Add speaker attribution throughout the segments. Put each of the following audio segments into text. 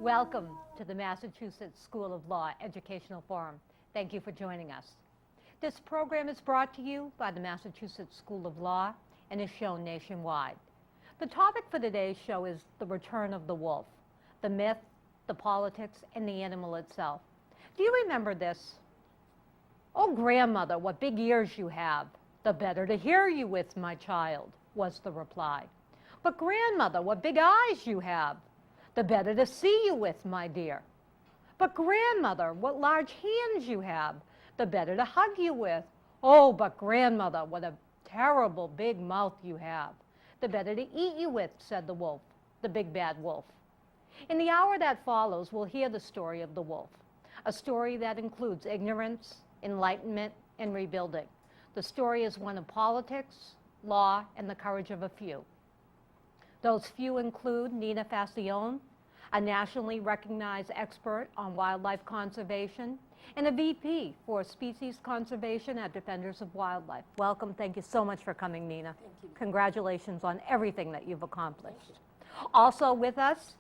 Speaker 1: Welcome to the Massachusetts School of Law Educational Forum. Thank you for joining us. This program is brought to you by the Massachusetts School of Law and is shown nationwide. The topic for today's show is the return of the wolf, the myth, the politics, and the animal itself. Do you remember this? "Oh, grandmother, what big ears you have. The better to hear you with, my child," was the reply. "But grandmother, what big eyes you have. The better to see you with, my dear." "But grandmother, what large hands you have. The better to hug you with." "Oh, but grandmother, what a terrible big mouth you have. The better to eat you with," said the wolf, the big bad wolf. In the hour that follows, we'll hear the story of the wolf, a story that includes ignorance, enlightenment, and rebuilding. The story is one of politics, law, and the courage of a few. Those few include Nina Facione, a nationally recognized expert on wildlife conservation, and a VP for species conservation at Defenders of Wildlife. Welcome. Thank you so much for coming, Nina.
Speaker 2: Thank you.
Speaker 1: Congratulations on everything that you've accomplished. Also with us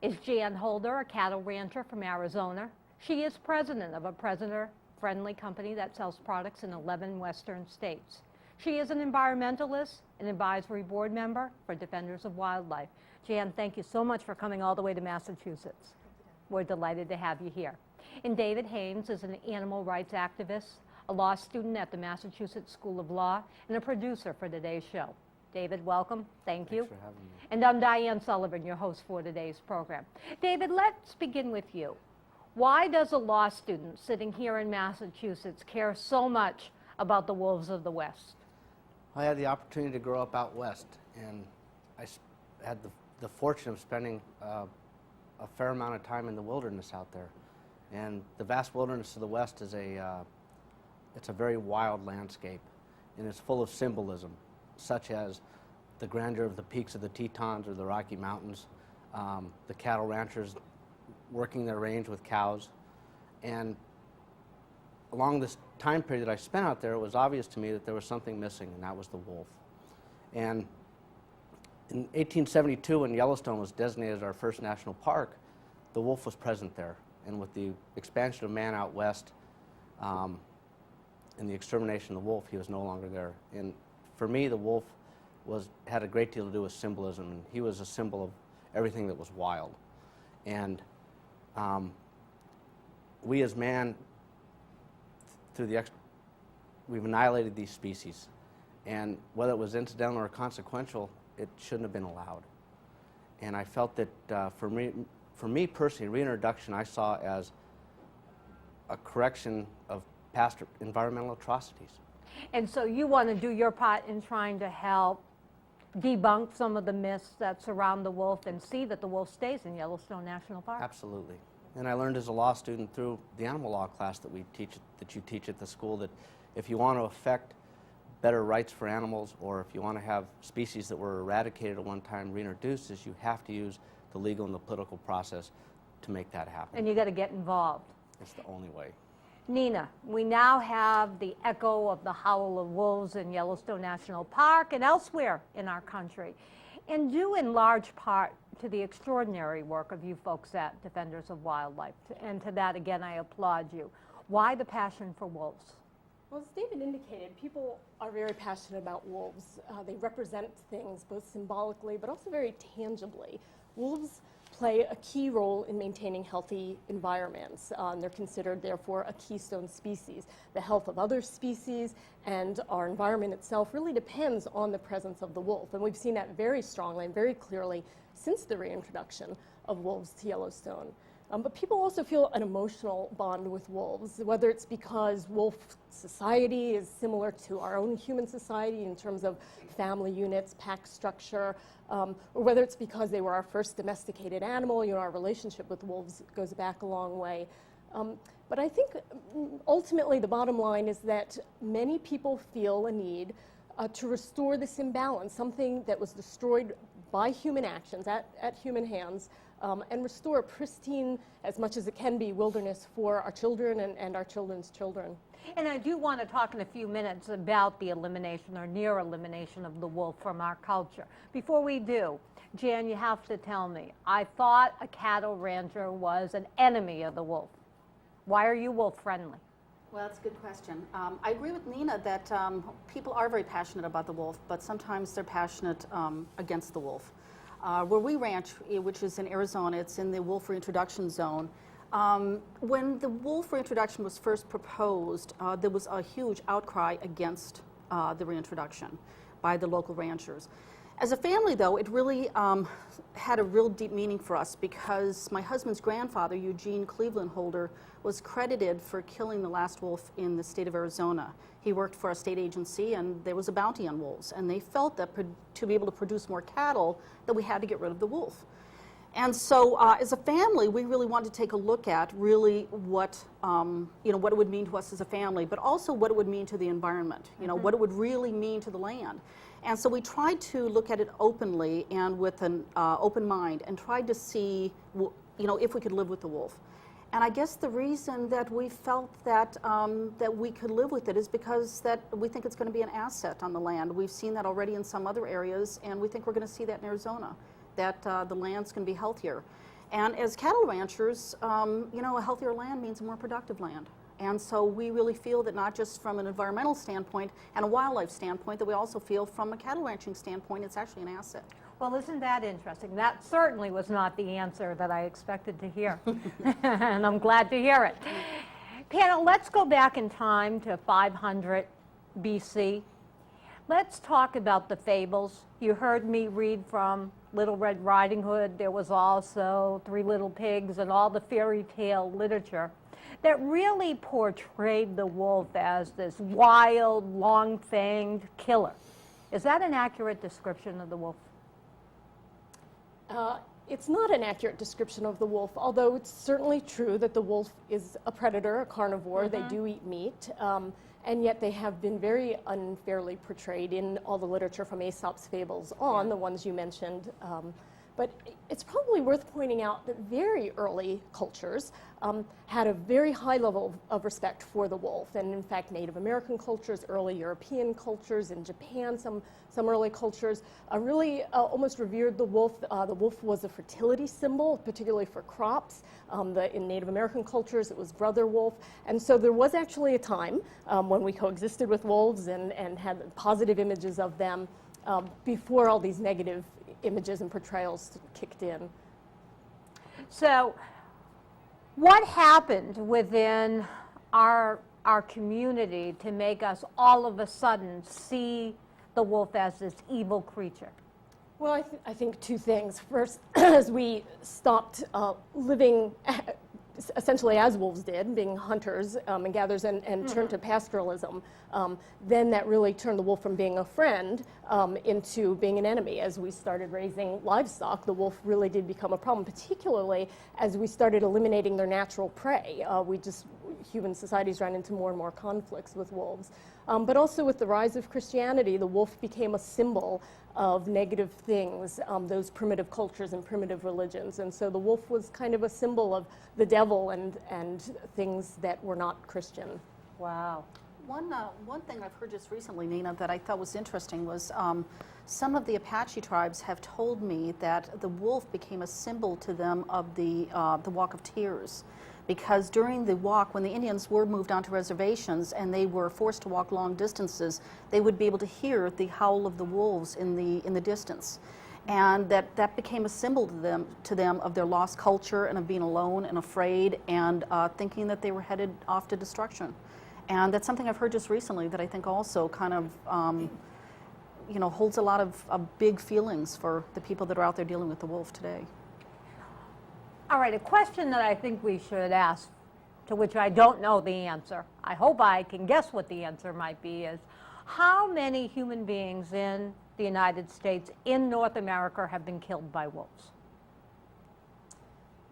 Speaker 1: is Jan Holder, a cattle rancher from Arizona. She is president of a prisoner-friendly company that sells products in 11 western states. She is an environmentalist, an advisory board member for Defenders of Wildlife. Jan, thank you so much for coming all the way to Massachusetts. We're delighted to have you here. And David Haynes is an animal rights activist, a law student at the Massachusetts School of Law, and a producer for today's show. David, welcome. Thank you.
Speaker 3: Thanks for having me.
Speaker 1: And I'm Diane Sullivan, your host for today's program. David, let's begin with you. Why does a law student sitting here in Massachusetts care so much about the wolves of the West?
Speaker 3: I had the opportunity to grow up out west, and I had the fortune of spending a fair amount of time in the wilderness out there. And the vast wilderness of the West is it's a very wild landscape, and it's full of symbolism, such as the grandeur of the peaks of the Tetons or the Rocky Mountains, the cattle ranchers working their range with cows. And along this time period that I spent out there, it was obvious to me that there was something missing, and that was the wolf. And in 1872, when Yellowstone was designated as our first national park, the wolf was present there. And with the expansion of man out west and the extermination of the wolf, he was no longer there. And for me, the wolf had a great deal to do with symbolism, and he was a symbol of everything that was wild. And we as man, we've annihilated these species, and whether it was incidental or consequential, it shouldn't have been allowed. And I felt that for me personally, reintroduction I saw as a correction of past environmental atrocities.
Speaker 1: And so you want to do your part in trying to help debunk some of the myths that surround the wolf and see that the wolf stays in Yellowstone National Park?
Speaker 3: Absolutely. And I learned as a law student through the animal law class that you teach at the school, that if you want to affect better rights for animals, or if you want to have species that were eradicated at one time reintroduced, is you have to use the legal and the political process to make that happen.
Speaker 1: And you got to get involved.
Speaker 3: It's the only way.
Speaker 1: Nina, we now have the echo of the howl of wolves in Yellowstone National Park and elsewhere in our country, and due in large part to the extraordinary work of you folks at Defenders of Wildlife. And to that, again, I applaud you. Why the passion for wolves?
Speaker 2: Well, as David indicated, people are very passionate about wolves. They represent things both symbolically but also very tangibly. Wolves play a key role in maintaining healthy environments. They're considered, therefore, a keystone species. The health of other species and our environment itself really depends on the presence of the wolf. And we've seen that very strongly and very clearly since the reintroduction of wolves to Yellowstone. But people also feel an emotional bond with wolves, whether it's because wolf society is similar to our own human society in terms of family units, pack structure, or whether it's because they were our first domesticated animal. You know, our relationship with wolves goes back a long way. But I think ultimately the bottom line is that many people feel a need to restore this imbalance, something that was destroyed by human actions, at human hands, and restore a pristine, as much as it can be, wilderness for our children and our children's children.
Speaker 1: And I do want to talk in a few minutes about the elimination or near elimination of the wolf from our culture. Before we do, Jan, you have to tell me, I thought a cattle rancher was an enemy of the wolf. Why are you wolf friendly?
Speaker 4: Well, that's a good question. I agree with Nina that people are very passionate about the wolf, but sometimes they're passionate against the wolf. Where we ranch, which is in Arizona, it's in the wolf reintroduction zone. When the wolf reintroduction was first proposed, there was a huge outcry against the reintroduction by the local ranchers. As a family, though, it really had a real deep meaning for us because my husband's grandfather, Eugene Cleveland Holder, was credited for killing the last wolf in the state of Arizona. He worked for a state agency, and there was a bounty on wolves, and they felt that to be able to produce more cattle, that we had to get rid of the wolf. And so, as a family, we really wanted to take a look at really what what it would mean to us as a family, but also what it would mean to the environment. What it would really mean to the land. And so we tried to look at it openly and with an open mind, and tried to see, if we could live with the wolf. And I guess the reason that we felt that that we could live with it is because that we think it's going to be an asset on the land. We've seen that already in some other areas, and we think we're going to see that in Arizona, that the land's going to be healthier. And as cattle ranchers, a healthier land means a more productive land. And so we really feel that not just from an environmental standpoint and a wildlife standpoint, that we also feel from a cattle ranching standpoint, it's actually an asset.
Speaker 1: Well, isn't that interesting? That certainly was not the answer that I expected to hear, and I'm glad to hear it. Panel, let's go back in time to 500 BC. Let's talk about the fables. You heard me read from Little Red Riding Hood. There was also Three Little Pigs and all the fairy tale literature that really portrayed the wolf as this wild, long-fanged killer. Is that an accurate description of the wolf?
Speaker 2: It's not an accurate description of the wolf, although it's certainly true that the wolf is a predator, a carnivore. They do eat meat, and yet they have been very unfairly portrayed in all the literature from Aesop's fables on, the ones you mentioned. But it's probably worth pointing out that very early cultures had a very high level of respect for the wolf. And in fact, Native American cultures, early European cultures, in Japan, some early cultures really almost revered the wolf. The wolf was a fertility symbol, particularly for crops. In Native American cultures, it was brother wolf. And so there was actually a time when we coexisted with wolves and had positive images of them before all these negative images and portrayals kicked in.
Speaker 1: So what happened within our community to make us all of a sudden see the wolf as this evil creature?
Speaker 2: Well, I think two things. First, as we stopped living essentially as wolves did, being hunters and gatherers, and turned to pastoralism, then that really turned the wolf from being a friend into being an enemy. As we started raising livestock, the wolf really did become a problem, particularly as we started eliminating their natural prey. Human societies ran into more and more conflicts with wolves. But also with the rise of Christianity, the wolf became a symbol of negative things, those primitive cultures and primitive religions. And so the wolf was kind of a symbol of the devil and things that were not Christian.
Speaker 1: Wow.
Speaker 4: One thing I've heard just recently, Nina, that I thought was interesting was some of the Apache tribes have told me that the wolf became a symbol to them of the Walk of Tears. Because during the walk, when the Indians were moved onto reservations and they were forced to walk long distances, they would be able to hear the howl of the wolves in the distance. And that became a symbol to them of their lost culture and of being alone and afraid and thinking that they were headed off to destruction. And that's something I've heard just recently that I think also kind of holds a lot of big feelings for the people that are out there dealing with the wolf today.
Speaker 1: All right, a question that I think we should ask, to which I don't know the answer, I hope I can guess what the answer might be, is how many human beings in the United States, in North America, have been killed by wolves?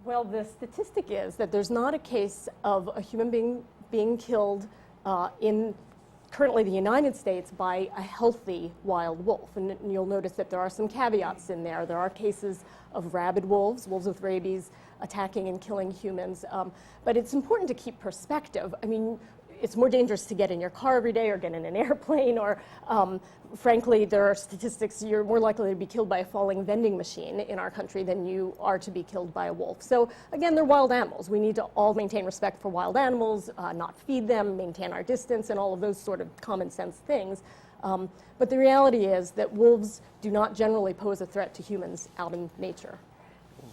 Speaker 2: Well, the statistic is that there's not a case of a human being being killed currently the United States by a healthy wild wolf. And you'll notice that there are some caveats in there. There are cases of rabid wolves, wolves with rabies, attacking and killing humans. But it's important to keep perspective. I mean, it's more dangerous to get in your car every day or get in an airplane, or frankly, there are statistics you're more likely to be killed by a falling vending machine in our country than you are to be killed by a wolf. So again, they're wild animals. We need to all maintain respect for wild animals, not feed them, maintain our distance, and all of those sort of common sense things. But the reality is that wolves do not generally pose a threat to humans out in nature.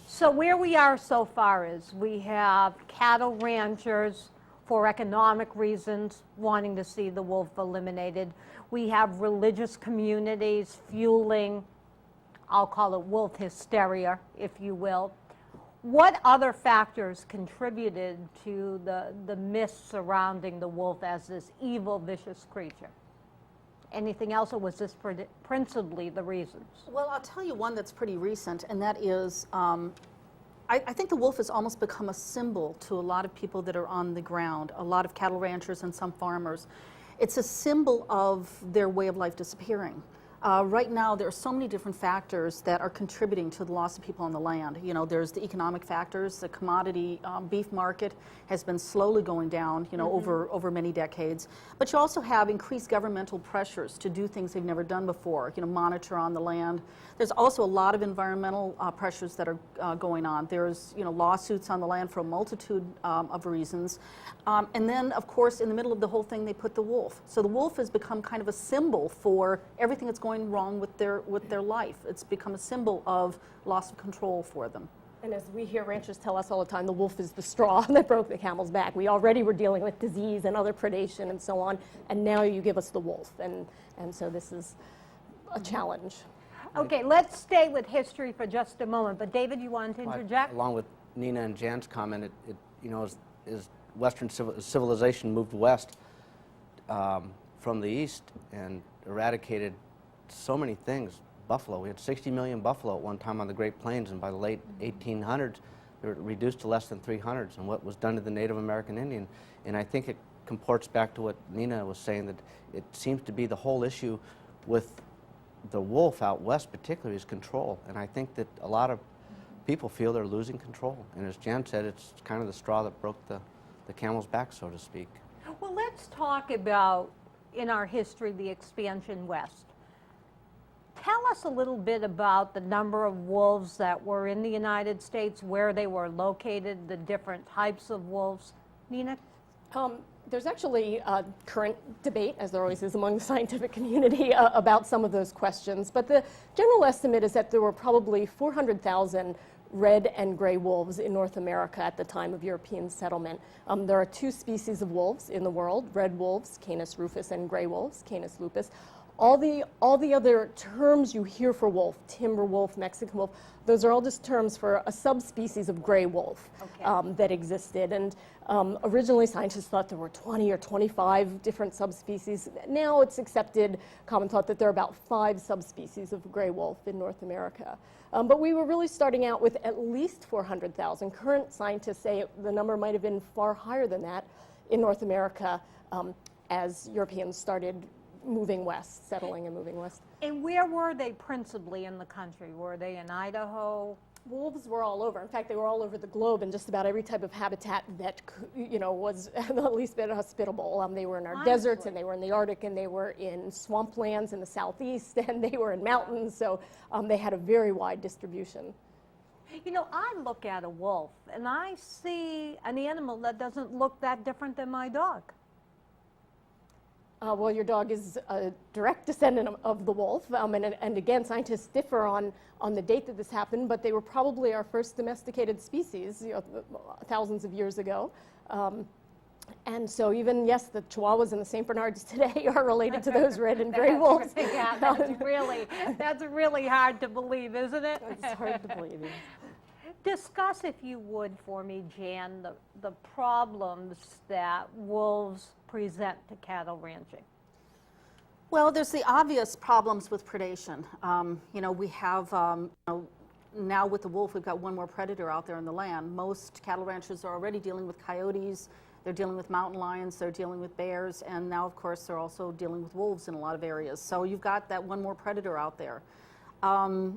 Speaker 1: So where we are so far is we have cattle ranchers for economic reasons wanting to see the wolf eliminated. We have religious communities fueling, I'll call it wolf hysteria, if you will. What other factors contributed to the myth surrounding the wolf as this evil, vicious creature? Anything else, or was this principally the reasons?
Speaker 4: Well, I'll tell you one that's pretty recent, and that is I think the wolf has almost become a symbol to a lot of people that are on the ground, a lot of cattle ranchers and some farmers. It's a symbol of their way of life disappearing. Right now, there are so many different factors that are contributing to the loss of people on the land. You know, there's the economic factors. The commodity beef market has been slowly going down, you know, over many decades. But you also have increased governmental pressures to do things they've never done before, you know, monitor on the land. There's also a lot of environmental pressures that are going on. There's, you know, lawsuits on the land for a multitude of reasons. And then, of course, in the middle of the whole thing, they put the wolf. So the wolf has become kind of a symbol for everything that's going wrong with their life. It's become a symbol of loss of control for them.
Speaker 2: And as we hear ranchers tell us all the time, the wolf is the straw that broke the camel's back. We already were dealing with disease and other predation and so on, and now you give us the wolf. And so this is a challenge.
Speaker 1: Okay, let's stay with history for just a moment. But David, you wanted to interject?
Speaker 3: Along with Nina and Jan's comment, it you know, as Western civilization moved west from the east and eradicated so many things. Buffalo, we had 60 million buffalo at one time on the Great Plains, and by the late 1800s, they were reduced to less than 300, and what was done to the Native American Indian. And I think it comports back to what Nina was saying, that it seems to be the whole issue with the wolf out west particularly is control. And I think that a lot of people feel they're losing control. And as Jan said, it's kind of the straw that broke the camel's back, so to speak.
Speaker 1: Well, let's talk about, in our history, the expansion west. Tell us a little bit about the number of wolves that were in the United States, where they were located, the different types of wolves. Nina?
Speaker 2: There's actually a current debate, as there always is among the scientific community, about some of those questions. But the general estimate is that there were probably 400,000 red and gray wolves in North America at the time of European settlement. There are two species of wolves in the world, red wolves, Canis rufus, and gray wolves, Canis lupus. All the other terms you hear for wolf, timber wolf, Mexican wolf, those are all just terms for a subspecies of gray wolf that existed. And originally scientists thought there were 20 or 25 different subspecies. Now it's accepted, common thought, that there are about 5 subspecies of gray wolf in North America. But we were really starting out with at least 400,000. Current scientists say the number might have been far higher than that in North America as Europeans started moving west, settling and moving west.
Speaker 1: And where were they principally in the country? Were they in Idaho?
Speaker 2: Wolves were all over. In fact, they were all over the globe in just about every type of habitat that, you know, was at least bit hospitable. They were in our deserts, and they were in the Arctic, and they were in swamplands in the southeast, and they were in mountains. So they had a very wide distribution.
Speaker 1: You know, I look at a wolf, and I see an animal that doesn't look that different than my dog.
Speaker 2: Well, your dog is a direct descendant of the wolf, and again, scientists differ on the date that this happened, but they were probably our first domesticated species, you know, thousands of years ago. And so even, yes, the Chihuahuas and the St. Bernards today are related to those red and gray wolves.
Speaker 1: Yeah, that's really hard to believe, isn't it?
Speaker 2: It's hard to believe.
Speaker 1: Discuss, if you would, for me, Jan, the problems that wolves present to cattle ranching.
Speaker 4: Well, there's the obvious problems with predation. You know, we have, you know, now with the wolf, we've got one more predator out there in the land. Most cattle ranchers are already dealing with coyotes. They're dealing with mountain lions, they're dealing with bears, and now, of course, they're also dealing with wolves in a lot of areas. So you've got that one more predator out there.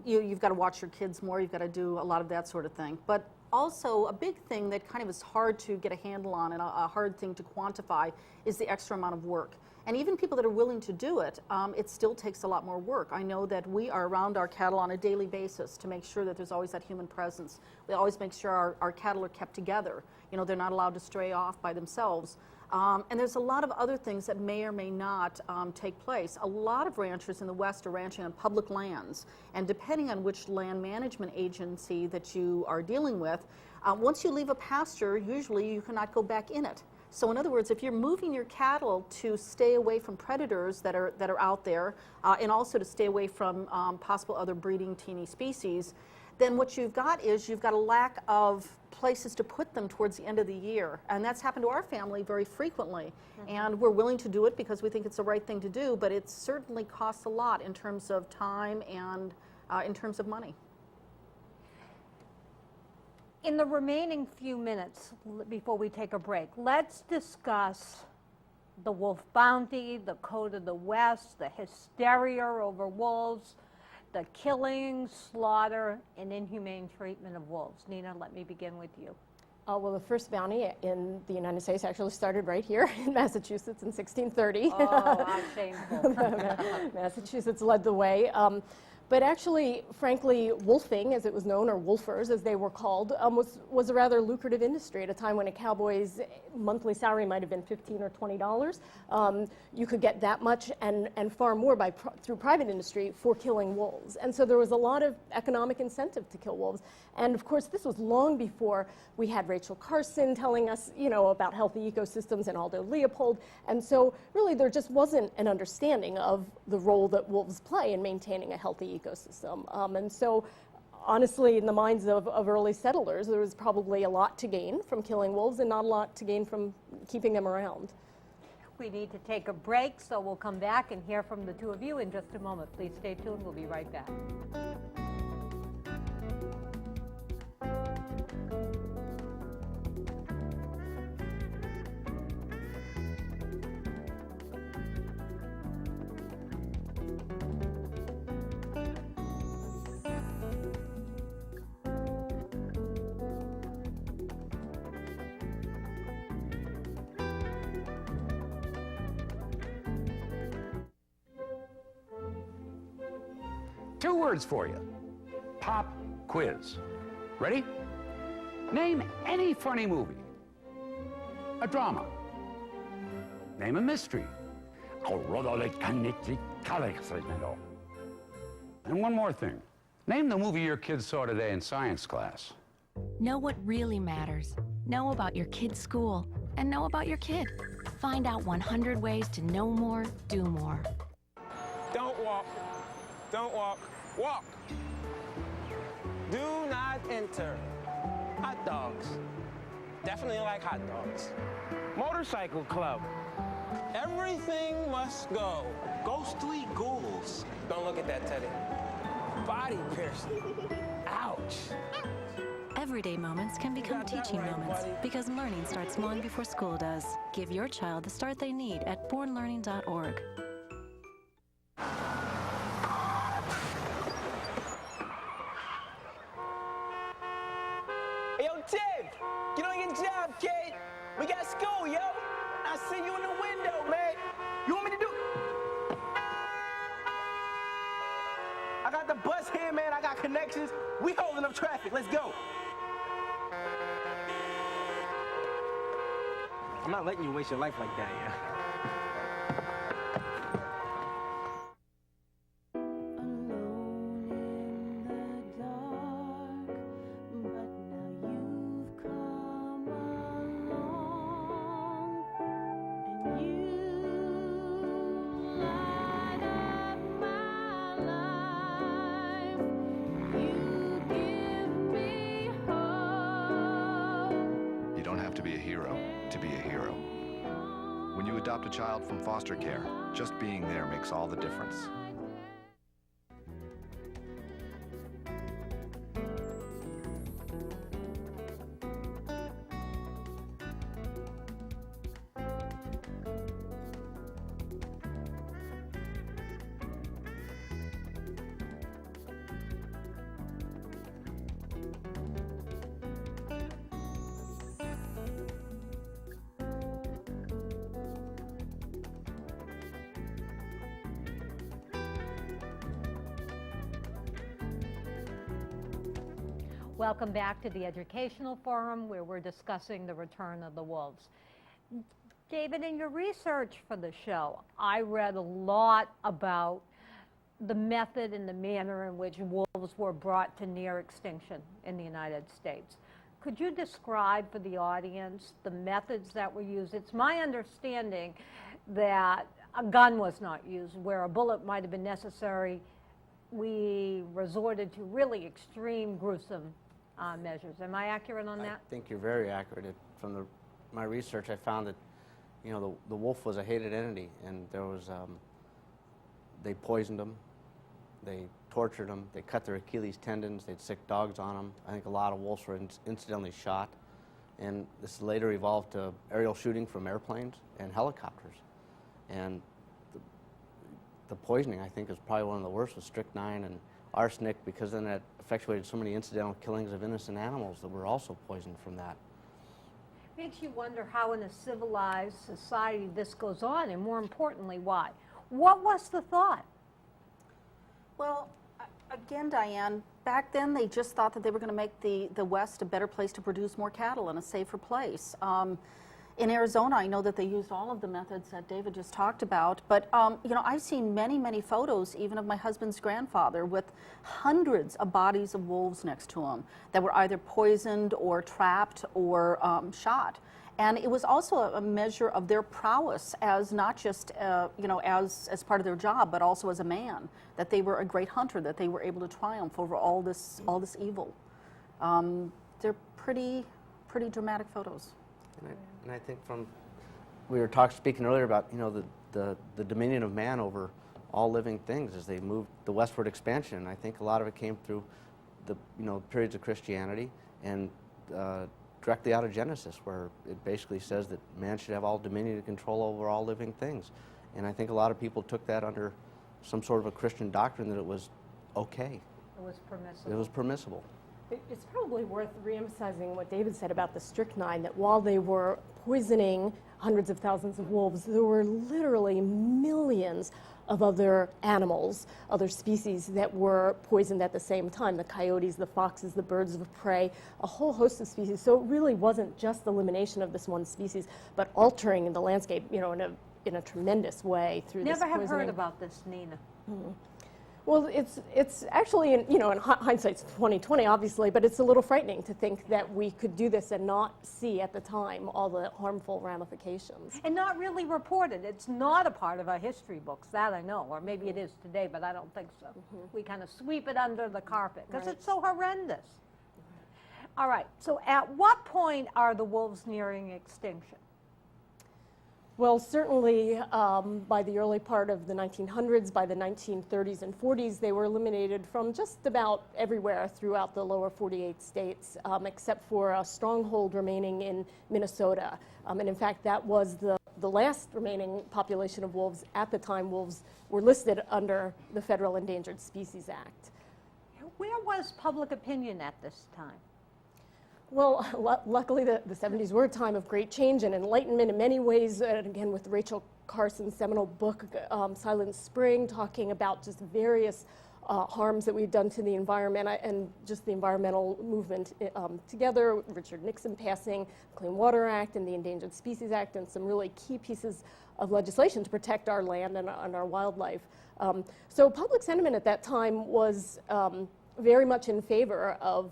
Speaker 4: You've got to watch your kids more, you've got to do a lot of that sort of thing. But also, a big thing that kind of is hard to get a handle on and a hard thing to quantify is the extra amount of work. And even people that are willing to do it, it still takes a lot more work. I know that we are around our cattle on a daily basis to make sure that there's always that human presence. We always make sure our cattle are kept together. You know, they're not allowed to stray off by themselves. And there's a lot of other things that may or may not take place. A lot of ranchers in the West are ranching on public lands, and depending on which land management agency that you are dealing with, once you leave a pasture, usually you cannot go back in it. So in other words, if you're moving your cattle to stay away from predators that are out there, and also to stay away from possible other breeding teeny species, then what you've got is you've got a lack of places to put them towards the end of the year. And that's happened to our family very frequently. Mm-hmm. And we're willing to do it because we think it's the right thing to do, but it certainly costs a lot in terms of time and in terms of money.
Speaker 1: In the remaining few minutes before we take a break, let's discuss the wolf bounty, the Code of the West, the hysteria over wolves, the killing, slaughter, and inhumane treatment of wolves. Nina, let me begin with you.
Speaker 2: Well, the first bounty in the United States actually started right here in Massachusetts in 1630.
Speaker 1: Oh, how shameful.
Speaker 2: Massachusetts led the way. But actually, frankly, wolfing, as it was known, or wolfers, as they were called, was a rather lucrative industry at a time when a cowboy's monthly salary might have been $15 or $20. You could get that much and far more through private industry for killing wolves. And so there was a lot of economic incentive to kill wolves. And of course, this was long before we had Rachel Carson telling us, you know, about healthy ecosystems and Aldo Leopold. And so really there just wasn't an understanding of the role that wolves play in maintaining a healthy ecosystem. And so honestly, in the minds of early settlers, there was probably a lot to gain from killing wolves and not a lot to gain from keeping them around.
Speaker 1: We need to take a break, so we'll come back and hear from the two of you in just a moment. Please stay tuned. We'll be right back.
Speaker 5: Two words for you. Pop quiz. Ready? Name any funny movie. A drama. Name a mystery. And one more thing. Name the movie your kids saw today in science class.
Speaker 6: Know what really matters. Know about your kid's school. And know about your kid. Find out 100 ways to know more, do more.
Speaker 7: Don't walk. Don't walk. Walk. Do not enter. Hot dogs. Definitely like hot dogs. Motorcycle club. Everything must go. Ghostly ghouls. Don't look at that, Teddy. Body piercing. Ouch.
Speaker 6: Everyday moments can become teaching moments because learning starts long before school does. Give your child the start they need at bornlearning.org.
Speaker 7: Yo, Tim, get on your job, kid. We got school, yo. I see you in the window, man. You want me to do? I got the bus here, man. I got connections. We holding up traffic. Let's go. I'm not letting you waste your life like that, yeah.
Speaker 8: You don't have to be a hero to be a hero. When you adopt a child from foster care, just being there makes all the difference.
Speaker 1: Welcome back to the Educational Forum, where we're discussing the return of the wolves. David, in your research for the show, I read a lot about the method and the manner in which wolves were brought to near extinction in the United States. Could you describe for the audience the methods that were used? It's my understanding that a gun was not used, where a bullet might have been necessary. We resorted to really extreme, gruesome measures. Am I accurate on that?
Speaker 3: I think you're very accurate. From my research, I found that, you know, the wolf was a hated entity, and there was, they poisoned them, they tortured them, they cut their Achilles tendons, they'd sick dogs on them. I think a lot of wolves were incidentally shot, and this later evolved to aerial shooting from airplanes and helicopters. And the poisoning, I think, is probably one of the worst, with strychnine and arsenic, because then that effectuated so many incidental killings of innocent animals that were also poisoned from that.
Speaker 1: Makes you wonder how in a civilized society this goes on, and more importantly, why. What was the thought?
Speaker 4: Well, again, Diane, back then they just thought that they were going to make the West a better place to produce more cattle and a safer place. In Arizona, I know that they used all of the methods that David just talked about, but you know, I've seen many, many photos, even of my husband's grandfather, with hundreds of bodies of wolves next to him that were either poisoned or trapped or shot. And it was also a measure of their prowess as not just you know, as part of their job, but also as a man, that they were a great hunter, that they were able to triumph over all this evil. They're pretty dramatic photos.
Speaker 3: And I think we were speaking earlier about, you know, the dominion of man over all living things as they moved the westward expansion. And I think a lot of it came through the, you know, periods of Christianity and directly out of Genesis, where it basically says that man should have all dominion and control over all living things. And I think a lot of people took that under some sort of a Christian doctrine that it was okay.
Speaker 1: It was permissible.
Speaker 3: It was permissible.
Speaker 2: It's probably worth reemphasizing what David said about the strychnine, that while they were poisoning hundreds of thousands of wolves, there were literally millions of other animals, other species that were poisoned at the same time. The coyotes, the foxes, the birds of prey, a whole host of species. So it really wasn't just the elimination of this one species, but altering the landscape, you know, in a tremendous way through this poisoning.
Speaker 1: Never have heard about this, Nina.
Speaker 2: Mm-hmm. Well, it's actually, in hindsight's 2020, obviously, but it's a little frightening to think that we could do this and not see at the time all the harmful ramifications.
Speaker 1: And not really reported. It's not a part of our history books, that I know, or maybe it is today, but I don't think so. Mm-hmm. We kind of sweep it under the carpet because it's so horrendous. All right, so at what point are the wolves nearing extinction?
Speaker 2: Well, certainly by the early part of the 1900s, by the 1930s and 40s, they were eliminated from just about everywhere throughout the lower 48 states, except for a stronghold remaining in Minnesota. And in fact, that was the last remaining population of wolves. At the time, wolves were listed under the Federal Endangered Species Act.
Speaker 1: Where was public opinion at this time?
Speaker 2: Well, luckily the 70s were a time of great change and enlightenment in many ways, and again with Rachel Carson's seminal book, Silent Spring, talking about just various harms that we've done to the environment and just the environmental movement together, Richard Nixon passing the Clean Water Act and the Endangered Species Act, and some really key pieces of legislation to protect our land and our wildlife. So public sentiment at that time was very much in favor of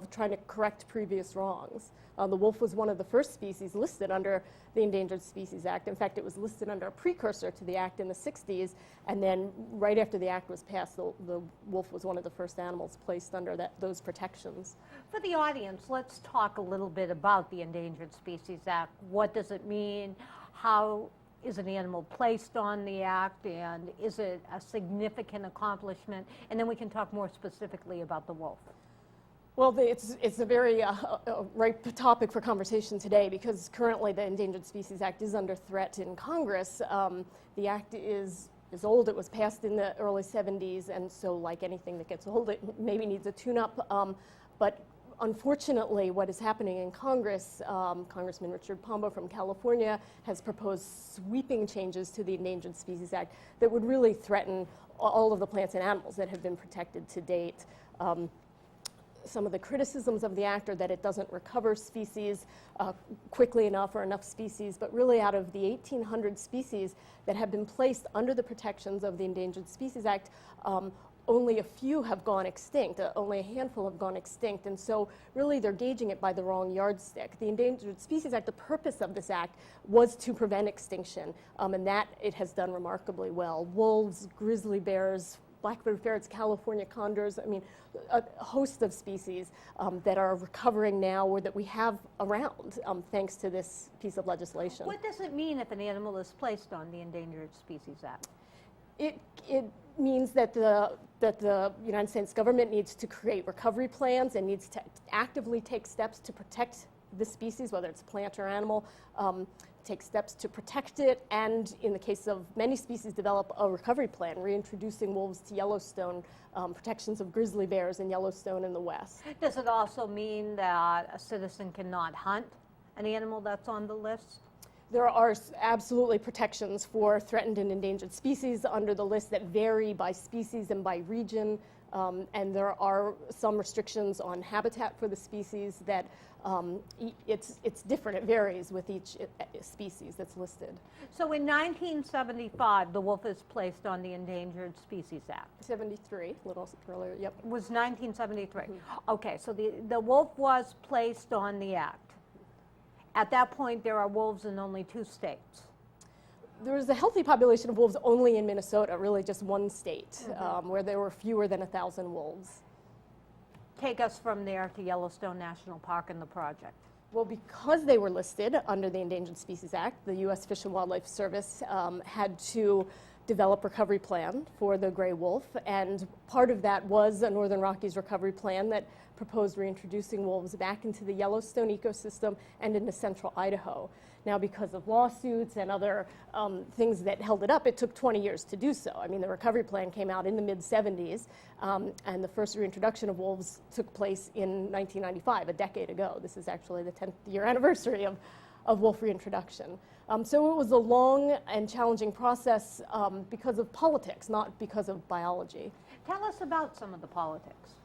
Speaker 2: trying to correct previous wrongs. The wolf was one of the first species listed under the Endangered Species Act. In fact, it was listed under a precursor to the act in the 60s, and then right after the act was passed, the wolf was one of the first animals placed under those protections.
Speaker 1: For the audience, let's talk a little bit about the Endangered Species Act. What does it mean? How is an animal placed on the act, and is it a significant accomplishment? And then we can talk more specifically about the wolf.
Speaker 2: Well, it's a very ripe topic for conversation today, because currently the Endangered Species Act is under threat in Congress. The act is old. It was passed in the early 70s, and so like anything that gets old, it maybe needs a tune-up. But unfortunately, what is happening in Congress, Congressman Richard Pombo from California has proposed sweeping changes to the Endangered Species Act that would really threaten all of the plants and animals that have been protected to date. some of the criticisms of the act are that it doesn't recover species quickly enough or enough species, but really out of the 1,800 species that have been placed under the protections of the Endangered Species Act, only a few have gone extinct, only a handful have gone extinct, and so really they're gauging it by the wrong yardstick. The Endangered Species Act, the purpose of this act was to prevent extinction, and that it has done remarkably well. Wolves, grizzly bears, black-footed ferrets, California condors, I mean, a host of species that are recovering now or that we have around thanks to this piece of legislation.
Speaker 1: What does it mean if an animal is placed on the Endangered Species Act?
Speaker 2: It means that the United States government needs to create recovery plans and needs to actively take steps to protect the species, whether it's plant or animal, take steps to protect it, and in the case of many species, develop a recovery plan, reintroducing wolves to Yellowstone, protections of grizzly bears in Yellowstone in the West.
Speaker 1: Does it also mean that a citizen cannot hunt an animal that's on the list?
Speaker 2: There are absolutely protections for threatened and endangered species under the list that vary by species and by region, and there are some restrictions on habitat for the species that it's different. It varies with each species that's listed.
Speaker 1: So in 1975, the wolf is placed on the Endangered Species Act.
Speaker 2: 73, a little earlier, yep.
Speaker 1: It was 1973. Okay, so the wolf was placed on the act. At that point, there are wolves in only 2 states.
Speaker 2: There was a healthy population of wolves only in Minnesota, really just one state, where there were fewer than 1,000 wolves.
Speaker 1: Take us from there to Yellowstone National Park and the project.
Speaker 2: Well, because they were listed under the Endangered Species Act, the U.S. Fish and Wildlife Service had to develop a recovery plan for the gray wolf, and part of that was a Northern Rockies recovery plan that proposed reintroducing wolves back into the Yellowstone ecosystem and into central Idaho. Now, because of lawsuits and other things that held it up, it took 20 years to do so. I mean, the recovery plan came out in the mid-'70s, and the first reintroduction of wolves took place in 1995, a decade ago. This is actually the 10th year anniversary of wolf reintroduction. So it was a long and challenging process because of politics, not because of biology.
Speaker 1: Tell us about some of the politics.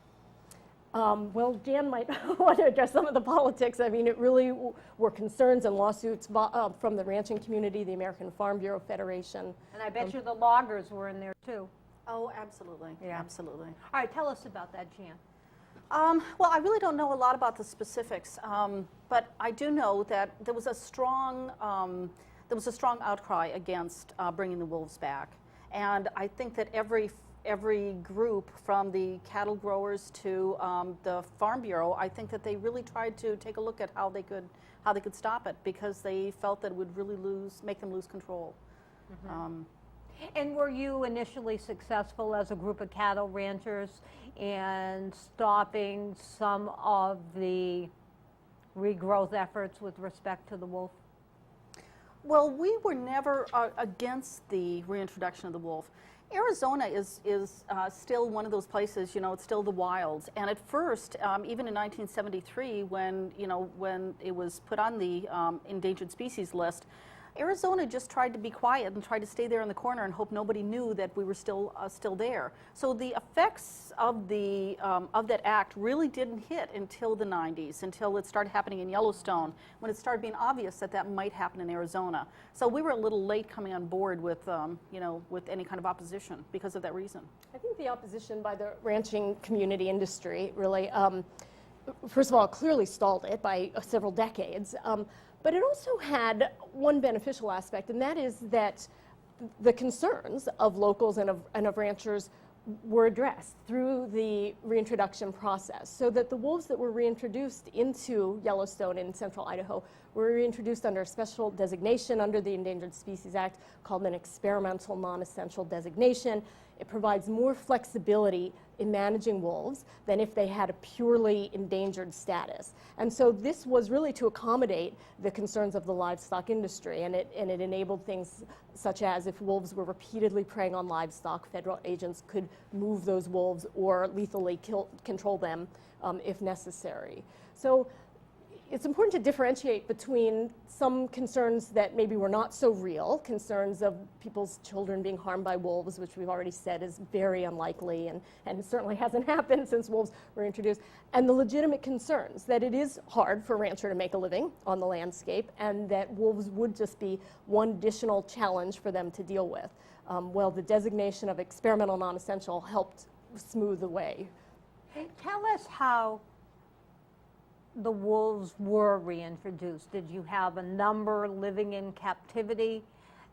Speaker 2: Well, Jan might want to address some of the politics. I mean, it really were concerns and lawsuits from the ranching community, the American Farm Bureau Federation.
Speaker 1: And I bet you the loggers were in there too.
Speaker 4: Oh, absolutely.
Speaker 1: Yeah.
Speaker 4: Absolutely.
Speaker 1: All right, tell us about that, Jan.
Speaker 4: Well, I really don't know a lot about the specifics, but I do know that there was a strong outcry against bringing the wolves back, and I think that every group, from the cattle growers to the Farm Bureau, I think that they really tried to take a look at how they could stop it, because they felt that it would really make them lose control.
Speaker 1: And were you initially successful as a group of cattle ranchers in stopping some of the regrowth efforts with respect to the wolf?
Speaker 4: Well, we were never against the reintroduction of the wolf. Arizona is still one of those places, you know, it's still the wilds. And at first, even in 1973, when it was put on the endangered species list, Arizona just tried to be quiet and tried to stay there in the corner and hope nobody knew that we were still there. So the effects of that act really didn't hit until the 90s, until it started happening in Yellowstone, when it started being obvious that that might happen in Arizona. So we were a little late coming on board with with any kind of opposition because of that reason.
Speaker 2: I think the opposition by the ranching community industry really, first of all, clearly stalled it by several decades. But it also had one beneficial aspect, and that is that the concerns of locals and of ranchers were addressed through the reintroduction process, so that the wolves that were reintroduced into Yellowstone in central Idaho were reintroduced under a special designation under the Endangered Species Act called an experimental non-essential designation. It provides more flexibility in managing wolves than if they had a purely endangered status. And so this was really to accommodate the concerns of the livestock industry, and it enabled things such as if wolves were repeatedly preying on livestock, federal agents could move those wolves or lethally control them if necessary. So it's important to differentiate between some concerns that maybe were not so real, concerns of people's children being harmed by wolves, which we've already said is very unlikely and certainly hasn't happened since wolves were introduced, and the legitimate concerns that it is hard for a rancher to make a living on the landscape and that wolves would just be one additional challenge for them to deal with. Well, the designation of experimental non-essential helped smooth the way.
Speaker 1: Tell us how the wolves were reintroduced. Did you have a number living in captivity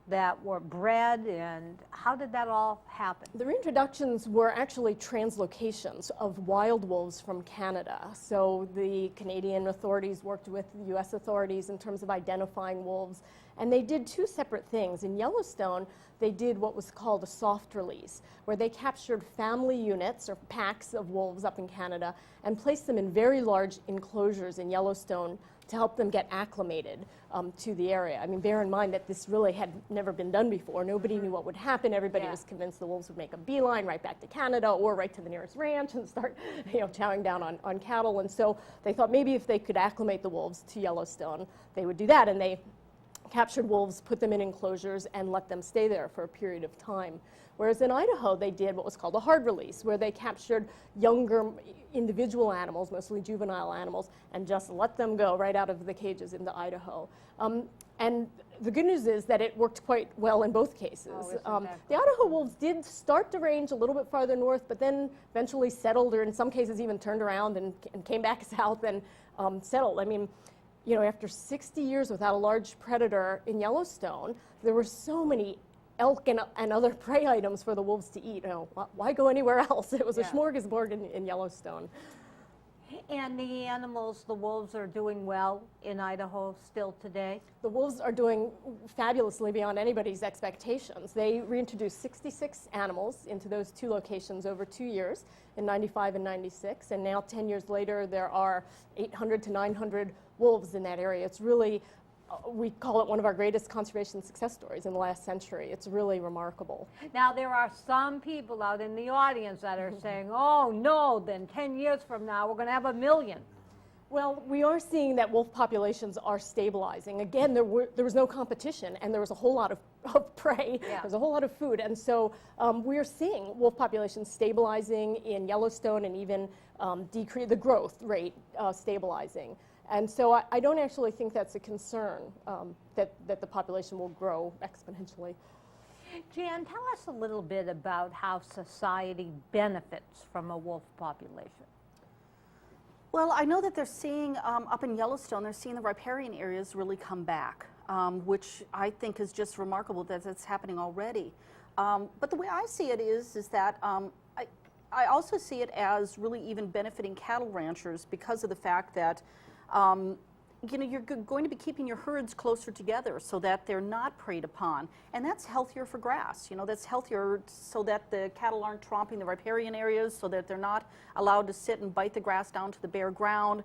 Speaker 1: that were bred, and how did that all happen?
Speaker 2: The reintroductions were actually translocations of wild wolves from Canada. So the Canadian authorities worked with the U.S. authorities in terms of identifying wolves, and they did two separate things. In Yellowstone, they did what was called a soft release, where they captured family units or packs of wolves up in Canada and placed them in very large enclosures in Yellowstone to help them get acclimated to the area. I mean, bear in mind that this really had never been done before. Nobody knew what would happen. Everybody was convinced the wolves would make a beeline right back to Canada or right to the nearest ranch and start, chowing down on cattle. And so they thought maybe if they could acclimate the wolves to Yellowstone, they would do that. And they captured wolves, put them in enclosures, and let them stay there for a period of time. Whereas in Idaho, they did what was called a hard release, where they captured younger individual animals, mostly juvenile animals, and just let them go right out of the cages into Idaho. And the good news is that it worked quite well in both cases. The Idaho wolves did start to range a little bit farther north, but then eventually settled, or in some cases even turned around and came back south and settled. I mean, after 60 years without a large predator in Yellowstone, there were so many elk and other prey items for the wolves to eat. Why go anywhere else? It was a smorgasbord in Yellowstone.
Speaker 1: And the animals, the wolves, are doing well in Idaho still today?
Speaker 2: The wolves are doing fabulously beyond anybody's expectations. They reintroduced 66 animals into those two locations over 2 years, in 95 and 96, and now 10 years later there are 800 to 900 wolves in that area. It's really, we call it one of our greatest conservation success stories in the last century. It's really remarkable.
Speaker 1: Now, there are some people out in the audience that are saying, oh no, then 10 years from now we're going to have 1 million.
Speaker 2: Well, we are seeing that wolf populations are stabilizing. Again, there was no competition, and there was a whole lot of prey.
Speaker 1: Yeah.
Speaker 2: There's a whole lot of food. And so we're seeing wolf populations stabilizing in Yellowstone and even the growth rate stabilizing. And so I don't actually think that's a concern, that the population will grow exponentially.
Speaker 1: Jan, tell us a little bit about how society benefits from a wolf population.
Speaker 4: Well, I know that they're seeing, up in Yellowstone, they're seeing the riparian areas really come back, which I think is just remarkable that that's happening already. But the way I see it is that I also see it as really even benefiting cattle ranchers because of the fact that you're going to be keeping your herds closer together so that they're not preyed upon. And that's healthier for grass. That's healthier so that the cattle aren't tromping the riparian areas, so that they're not allowed to sit and bite the grass down to the bare ground.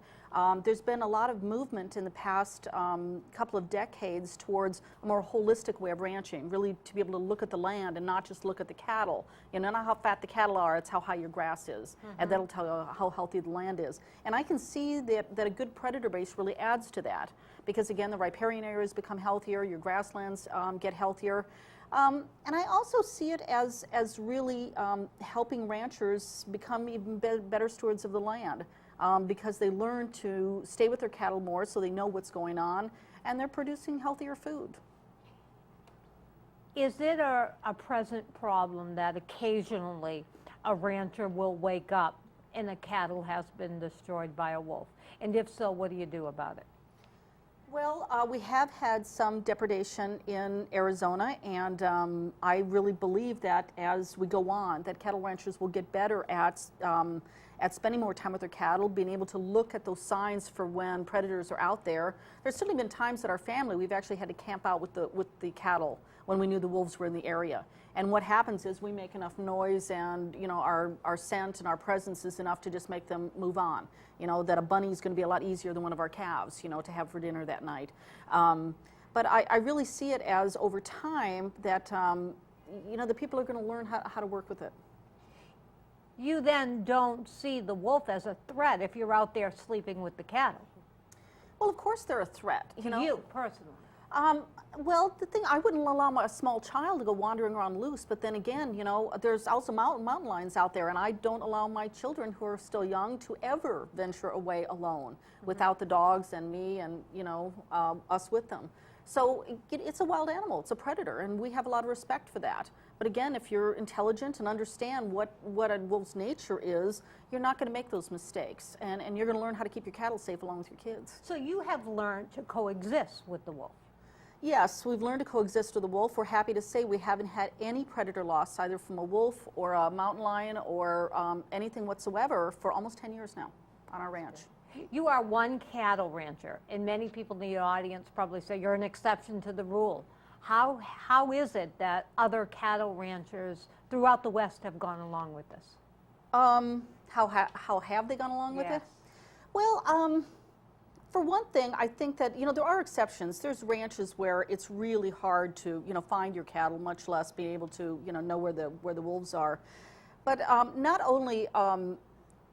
Speaker 4: There's been a lot of movement in the past couple of decades towards a more holistic way of ranching, really to be able to look at the land and not just look at the cattle. Not how fat the cattle are, it's how high your grass is. And that'll tell you how healthy the land is. And I can see that a good predator base really adds to that, because again, the riparian areas become healthier, your grasslands get healthier. And I also see it as really helping ranchers become even better stewards of the land. Because they learn to stay with their cattle more, so they know what's going on, and they're producing healthier food.
Speaker 1: Is it a present problem that occasionally a rancher will wake up and a cattle has been destroyed by a wolf? And if so, what do you do about it?
Speaker 4: Well, we have had some depredation in Arizona, and I really believe that as we go on, that cattle ranchers will get better at spending more time with their cattle, being able to look at those signs for when predators are out there. There's certainly been times that our family, we've actually had to camp out with the cattle when we knew the wolves were in the area. And what happens is we make enough noise, and our scent and our presence is enough to just make them move on. That a bunny is going to be a lot easier than one of our calves, to have for dinner that night. But I really see it as over time that the people are going to learn how to work with it.
Speaker 1: You then don't see the wolf as a threat if you're out there sleeping with the cattle.
Speaker 4: Well, of course they're a threat.
Speaker 1: To you personally.
Speaker 4: Well, the thing, I wouldn't allow a small child to go wandering around loose, but then again, you know, there's also mountain lions out there, and I don't allow my children who are still young to ever venture away alone without the dogs and me and, you know, us with them. So it's a wild animal, it's a predator, and we have a lot of respect for that. But again, if you're intelligent and understand what a wolf's nature is, you're not going to make those mistakes, and you're going to learn how to keep your cattle safe along with your kids.
Speaker 1: So you have learned to coexist with the wolf.
Speaker 4: Yes, we've learned to coexist with the wolf. We're happy to say we haven't had any predator loss, either from a wolf or a mountain lion or anything whatsoever, for almost 10 years now on our ranch.
Speaker 1: You are one cattle rancher, and many people in the audience probably say you're an exception to the rule. How is it that other cattle ranchers throughout the West have gone along with this?
Speaker 4: How have they gone along with it? Well, for one thing, I think that, you know, there are exceptions. There's ranches where it's really hard to, you know, find your cattle, much less be able to, you know where the wolves are. But not only,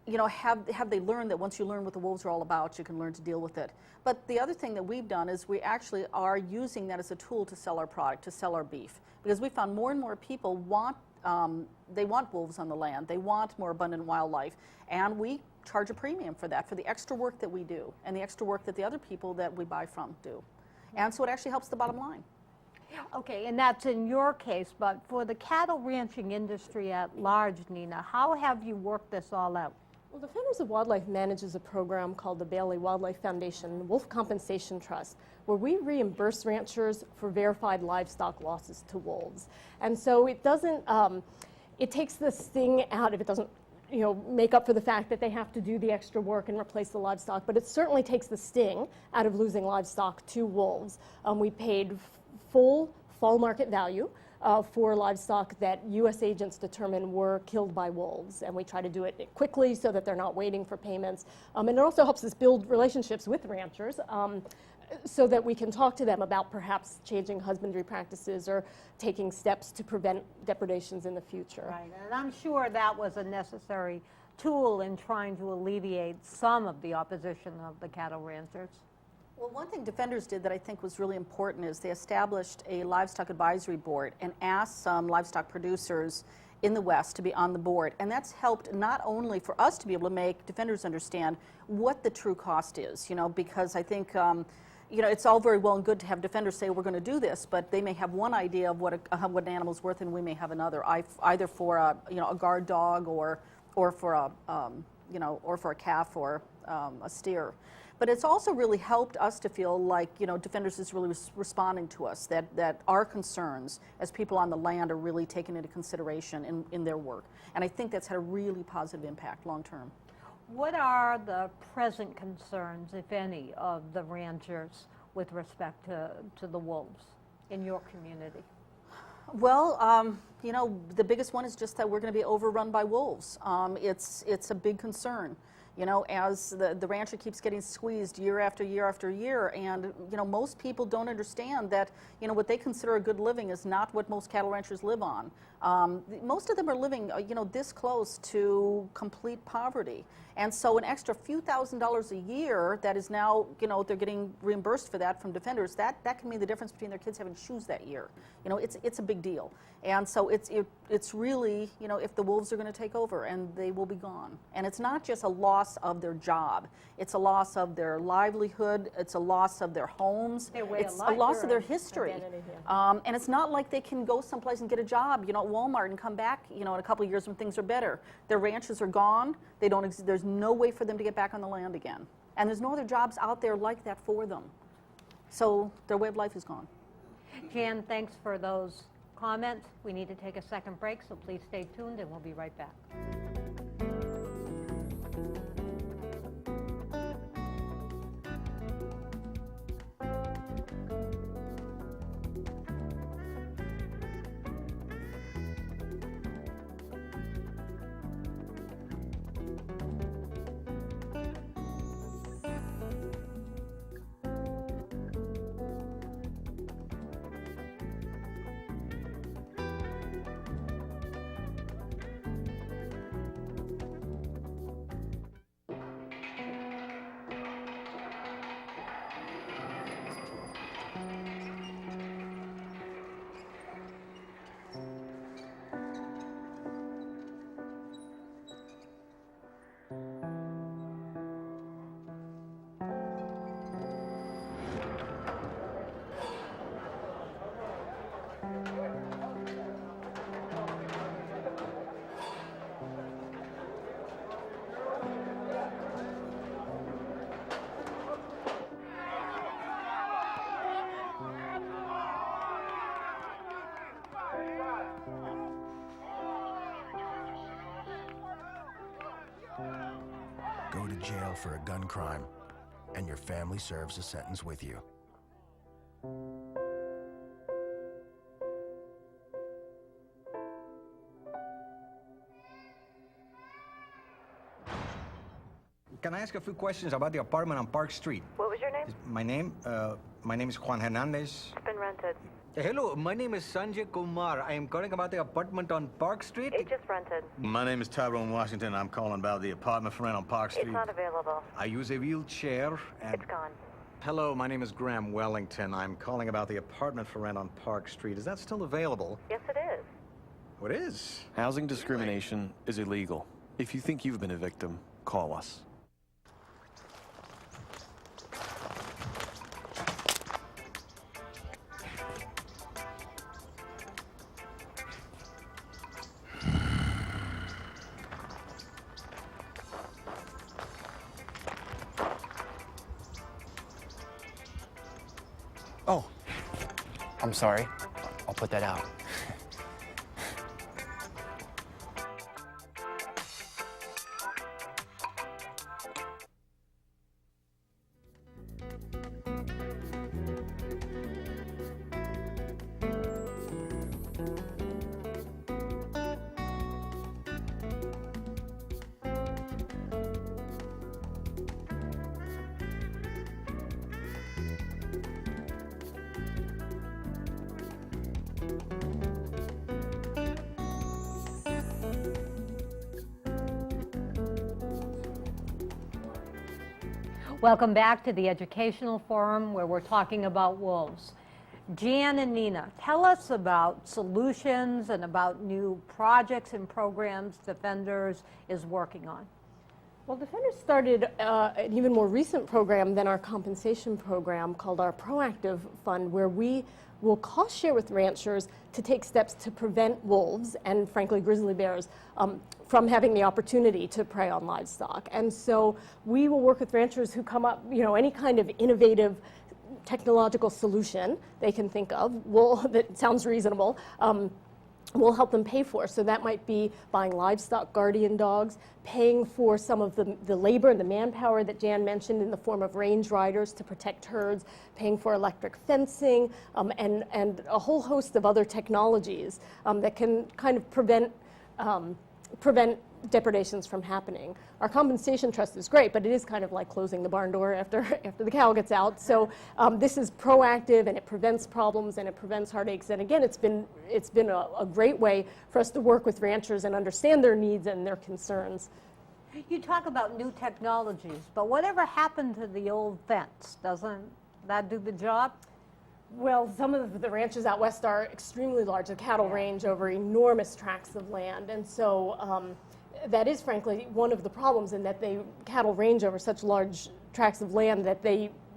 Speaker 4: you know, have they learned that once you learn what the wolves are all about, you can learn to deal with it. But the other thing that we've done is we actually are using that as a tool to sell our product, to sell our beef. Because we found more and more people want wolves on the land. They want more abundant wildlife. And we charge a premium for that, for the extra work that we do and the extra work that the other people that we buy from do. And so it actually helps the bottom line.
Speaker 1: Okay, and that's in your case, but for the cattle ranching industry at large, Nina, how have you worked this all out?
Speaker 2: Well, Defenders of Wildlife manages a program called the Bailey Wildlife Foundation Wolf Compensation Trust, where we reimburse ranchers for verified livestock losses to wolves. And so it doesn't, it takes the sting out if it doesn't, you know, make up for the fact that they have to do the extra work and replace the livestock, but it certainly takes the sting out of losing livestock to wolves. We paid full fall market value for livestock that U.S. agents determine were killed by wolves, and we try to do it quickly so that they're not waiting for payments. And it also helps us build relationships with ranchers so that we can talk to them about perhaps changing husbandry practices or taking steps to prevent depredations in the future.
Speaker 1: Right, and I'm sure that was a necessary tool in trying to alleviate some of the opposition of the cattle ranchers.
Speaker 4: Well, one thing Defenders did that I think was really important is they established a livestock advisory board and asked some livestock producers in the West to be on the board. And that's helped not only for us to be able to make Defenders understand what the true cost is, you know, because I think, you know, it's all very well and good to have Defenders say we're going to do this, but they may have one idea of what an animal's worth, and we may have another, either for a, you know, a guard dog or for a you know, or for a calf or a steer. But it's also really helped us to feel like, you know, Defenders is really responding to us, that our concerns as people on the land are really taken into consideration in their work. And I think that's had a really positive impact long term.
Speaker 1: What are the present concerns, if any, of the ranchers with respect to the wolves in your community?
Speaker 4: Well, you know, the biggest one is just that we're going to be overrun by wolves. It's a big concern. You know, as the rancher keeps getting squeezed year after year after year, and, you know, most people don't understand that, you know, what they consider a good living is not what most cattle ranchers live on. Most of them are living, you know, this close to complete poverty. And so an extra few $1,000s a year that is now, you know, they're getting reimbursed for that from Defenders, that can mean the difference between their kids having shoes that year. You know, it's a big deal. And so it's really, you know, if the wolves are going to take over, and they will be gone. And it's not just a loss of their job. It's a loss of their livelihood. It's a loss of their homes. It's a loss of their history. And it's not like they can go someplace and get a job, you know, at Walmart and come back, you know, in a couple of years when things are better. Their ranches are gone. They don't there's no way for them to get back on the land again. And there's no other jobs out there like that for them. So their way of life is gone.
Speaker 1: Jan, thanks for those comments. We need to take a second break, so please stay tuned and we'll be right back.
Speaker 9: go to jail for a gun crime, and your family serves a sentence with you.
Speaker 10: Can I ask a few questions about the apartment on Park Street?
Speaker 11: What was your name?
Speaker 10: My name is Juan Hernandez.
Speaker 11: It's been rented.
Speaker 10: Hello, my name is Sanjay Kumar. I am calling about the apartment on Park Street.
Speaker 11: It just rented.
Speaker 12: My name is Tyrone Washington. I'm calling about the apartment for rent on Park Street.
Speaker 11: It's not available.
Speaker 10: I use a wheelchair and...
Speaker 11: It's gone.
Speaker 10: Hello, my name is Graham Wellington. I'm calling about the apartment for rent on Park Street. Is that still available?
Speaker 11: Yes, it is.
Speaker 10: What is?
Speaker 13: Housing discrimination is illegal. If you think you've been a victim, call us.
Speaker 14: Oh, I'm sorry. I'll put that out.
Speaker 1: Welcome back to the Educational Forum, where we're talking about wolves. Jan and Nina, tell us about solutions and about new projects and programs Defenders is working on.
Speaker 2: Well, Defenders started an even more recent program than our compensation program called our Proactive Fund, where we will cost share with ranchers to take steps to prevent wolves and, frankly, grizzly bears from having the opportunity to prey on livestock. And so we will work with ranchers who come up, any kind of innovative technological solution they can think of, that sounds reasonable, we'll help them pay for. So that might be buying livestock guardian dogs, paying for some of the labor and the manpower that Jan mentioned in the form of range riders to protect herds, paying for electric fencing, and a whole host of other technologies that can kind of prevent depredations from happening. Our compensation trust is great, but it is kind of like closing the barn door after the cow gets out. So this is proactive, and it prevents problems, and it prevents heartaches. And again, it's been a great way for us to work with ranchers and understand their needs and their concerns.
Speaker 1: You talk about new technologies, but whatever happened to the old fence? Doesn't that do the job?
Speaker 2: Well, some of the ranches out west are extremely large. The cattle range over enormous tracts of land, and so that is, frankly, one of the problems in that cattle range over such large tracts of land that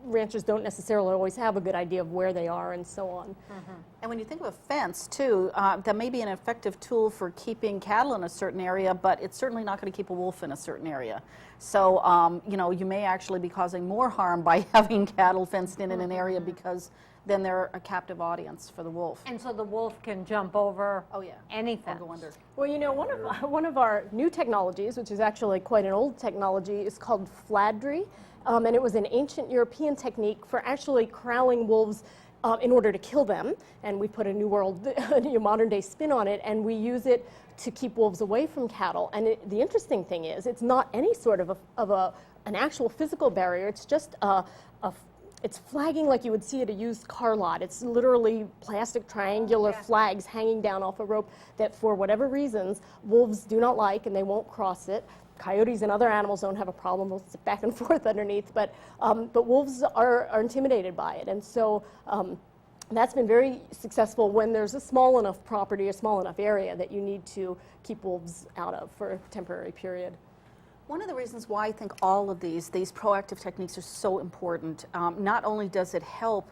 Speaker 2: ranchers don't necessarily always have a good idea of where they are and so on.
Speaker 4: Mm-hmm. And when you think of a fence, too, that may be an effective tool for keeping cattle in a certain area, but it's certainly not going to keep a wolf in a certain area. So, you may actually be causing more harm by having cattle fenced in an area, because then they're a captive audience for the wolf.
Speaker 1: And so the wolf can jump over any fence.
Speaker 4: Or go under.
Speaker 2: Well, one of our new technologies, which is actually quite an old technology, is called fladry. And it was an ancient European technique for actually corralling wolves in order to kill them. And we put a new modern day spin on it, and we use it to keep wolves away from cattle. And the interesting thing is, it's not any sort of an actual physical barrier. It's just it's flagging like you would see at a used car lot. It's literally plastic triangular flags hanging down off a rope that, for whatever reasons, wolves do not like, and they won't cross it. Coyotes and other animals don't have a problem. They'll sit back and forth underneath, but wolves are intimidated by it. And so that's been very successful when there's a small enough property, a small enough area that you need to keep wolves out of for a temporary period.
Speaker 4: One of the reasons why I think all of these proactive techniques are so important, not only does it help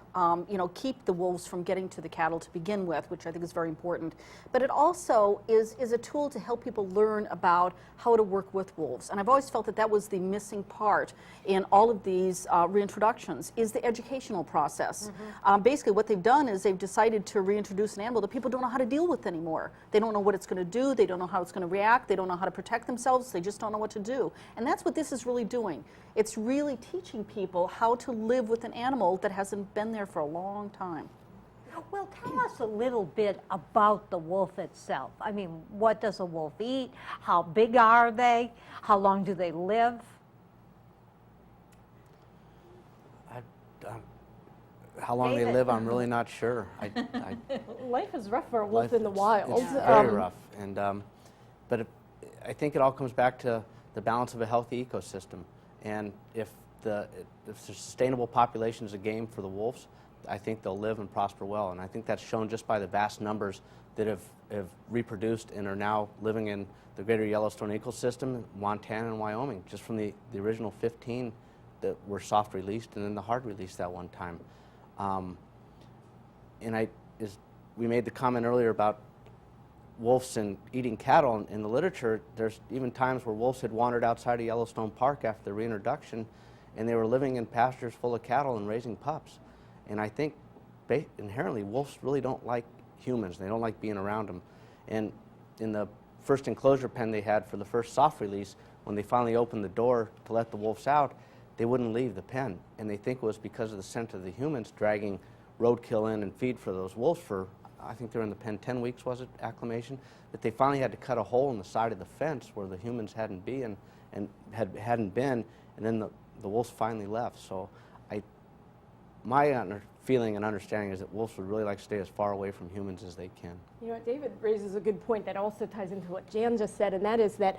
Speaker 4: keep the wolves from getting to the cattle to begin with, which I think is very important. But it also is a tool to help people learn about how to work with wolves. And I've always felt that that was the missing part in all of these reintroductions, is the educational process. Basically, what they've done is they've decided to reintroduce an animal that people don't know how to deal with anymore. They don't know what it's going to do. They don't know how it's going to react. They don't know how to protect themselves. They just don't know what to do. And that's what this is really doing. It's really teaching people how to live with an animal that hasn't been there for a long time.
Speaker 1: Well, tell us a little bit about the wolf itself. I mean, what does a wolf eat? How big are they? How long do they live?
Speaker 3: How long they live, I'm really not sure.
Speaker 2: Life is rough for a wolf in the wild.
Speaker 3: It's very rough, and but I think it all comes back to the balance of a healthy ecosystem. And if there's sustainable populations of game for the wolves, I think they'll live and prosper well. And I think that's shown just by the vast numbers that have reproduced and are now living in the greater Yellowstone ecosystem, Montana and Wyoming, just from the original 15 that were soft released and then the hard released that one time. We made the comment earlier about wolves and eating cattle. In the literature, there's even times where wolves had wandered outside of Yellowstone Park after the reintroduction, and they were living in pastures full of cattle and raising pups. And I think inherently wolves really don't like humans. They don't like being around them. And in the first enclosure pen they had for the first soft release, when they finally opened the door to let the wolves out, they wouldn't leave the pen. And they think it was because of the scent of the humans dragging roadkill in and feed for those wolves for, I think they were in the pen 10 weeks, was it, acclimation, that they finally had to cut a hole in the side of the fence where the humans hadn't been, and hadn't been, and then the wolves finally left. So my feeling and understanding is that wolves would really like to stay as far away from humans as they can.
Speaker 2: You know, David raises a good point that also ties into what Jan just said, and that is that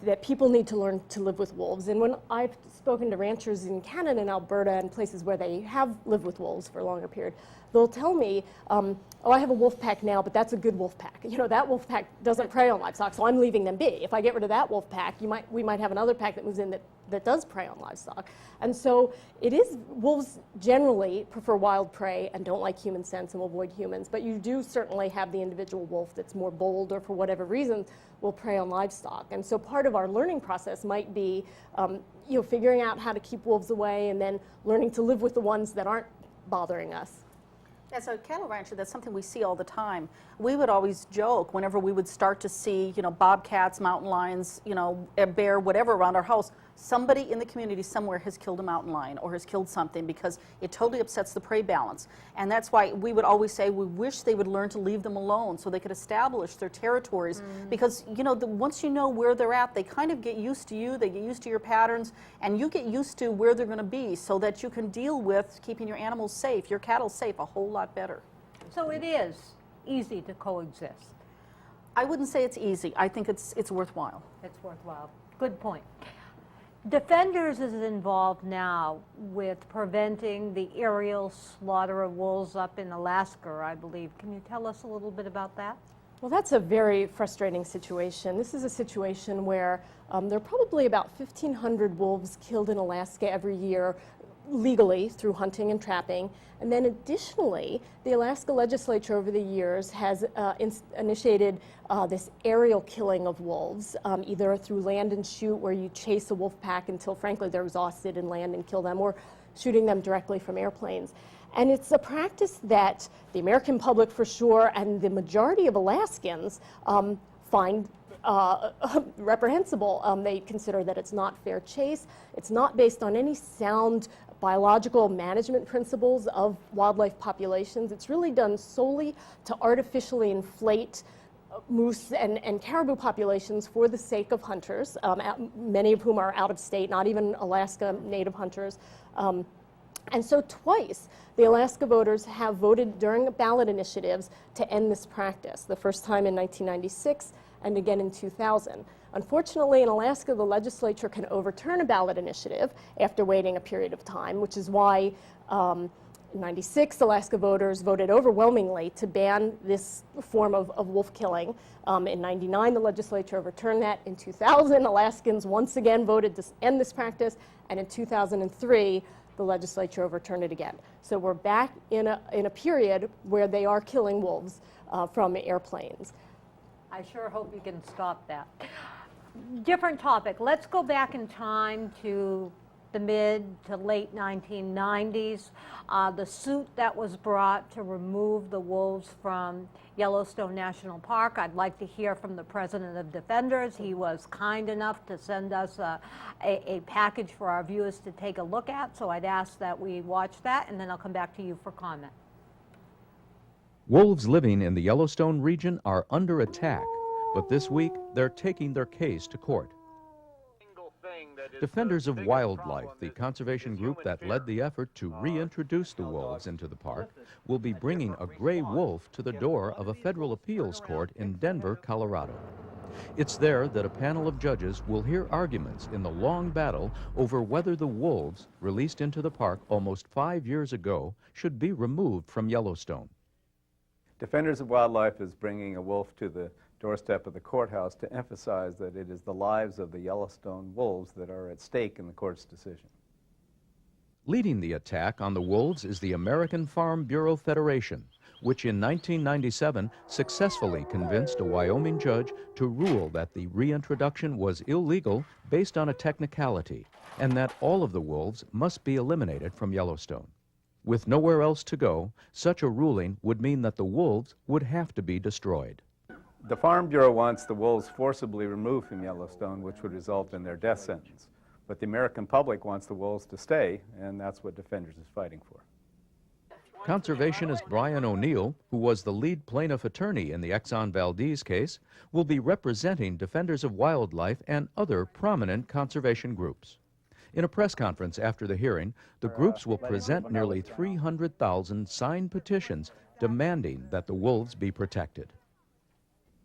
Speaker 2: that people need to learn to live with wolves. And when I've spoken to ranchers in Canada and Alberta and places where they have lived with wolves for a longer period, they'll tell me, oh, I have a wolf pack now, but that's a good wolf pack. You know, that wolf pack doesn't prey on livestock, so I'm leaving them be. If I get rid of that wolf pack, we might have another pack that moves in that does prey on livestock. And so wolves generally prefer wild prey and don't like human scents and will avoid humans, but you do certainly have the individual wolf that's more bold or for whatever reason will prey on livestock. And so part of our learning process might be figuring out how to keep wolves away and then learning to live with the ones that aren't bothering us.
Speaker 4: As a cattle rancher, that's something we see all the time. We would always joke whenever we would start to see, bobcats, mountain lions, a bear, whatever around our house. Somebody in the community somewhere has killed a mountain lion or has killed something because it totally upsets the prey balance. And that's why we would always say we wish they would learn to leave them alone so they could establish their territories. Because, once you know where they're at, they kind of get used to you, they get used to your patterns, and you get used to where they're going to be so that you can deal with keeping your animals safe, your cattle safe, a whole lot better.
Speaker 1: So it is easy to coexist.
Speaker 4: I wouldn't say it's easy. I think it's worthwhile.
Speaker 1: It's worthwhile. Good point. Defenders is involved now with preventing the aerial slaughter of wolves up in Alaska, I believe. Can you tell us a little bit about that?
Speaker 2: Well, that's a very frustrating situation. This is a situation where there are probably about 1,500 wolves killed in Alaska every year legally through hunting and trapping. And then additionally, the Alaska legislature over the years has initiated this aerial killing of wolves, either through land and shoot, where you chase a wolf pack until, frankly, they're exhausted and land and kill them, or shooting them directly from airplanes. And it's a practice that the American public, for sure, and the majority of Alaskans find reprehensible. They consider that it's not fair chase. It's not based on any sound biological management principles of wildlife populations. It's really done solely to artificially inflate moose and caribou populations for the sake of hunters, many of whom are out of state, not even Alaska native hunters. And so twice, the Alaska voters have voted during ballot initiatives to end this practice, the first time in 1996 and again in 2000. Unfortunately, in Alaska, the legislature can overturn a ballot initiative after waiting a period of time, which is why in 96, Alaska voters voted overwhelmingly to ban this form of wolf killing. In 99, the legislature overturned that. In 2000, Alaskans once again voted to end this practice. And in 2003, the legislature overturned it again. So we're back in a period where they are killing wolves from airplanes.
Speaker 1: I sure hope you can stop that. Different topic. Let's go back in time to the mid to late 1990s. The suit that was brought to remove the wolves from Yellowstone National Park. I'd like to hear from the president of Defenders. He was kind enough to send us a package for our viewers to take a look at, so I'd ask that we watch that, and then I'll come back to you for comment.
Speaker 11: Wolves living in the Yellowstone region are under attack, but this week they're taking their case to court. Defenders of Wildlife, the conservation group that led the effort to reintroduce the wolves into the park, will be bringing a gray wolf to the door of a federal appeals court in Denver, Colorado. It's there that a panel of judges will hear arguments in the long battle over whether the wolves, released into the park almost 5 years ago, should be removed from Yellowstone.
Speaker 15: Defenders of Wildlife is bringing a wolf to the doorstep of the courthouse to emphasize that it is the lives of the Yellowstone wolves that are at stake in the court's decision.
Speaker 11: Leading the attack on the wolves is the American Farm Bureau Federation, which in 1997 successfully convinced a Wyoming judge to rule that the reintroduction was illegal based on a technicality, and that all of the wolves must be eliminated from Yellowstone. With nowhere else to go, such a ruling would mean that the wolves would have to be destroyed.
Speaker 15: The Farm Bureau wants the wolves forcibly removed from Yellowstone, which would result in their death sentence. But the American public wants the wolves to stay, and that's what Defenders is fighting for.
Speaker 11: Conservationist Brian O'Neill, who was the lead plaintiff attorney in the Exxon Valdez case, will be representing Defenders of Wildlife and other prominent conservation groups. In a press conference after the hearing, the groups will present nearly 300,000 signed petitions demanding that the wolves be protected.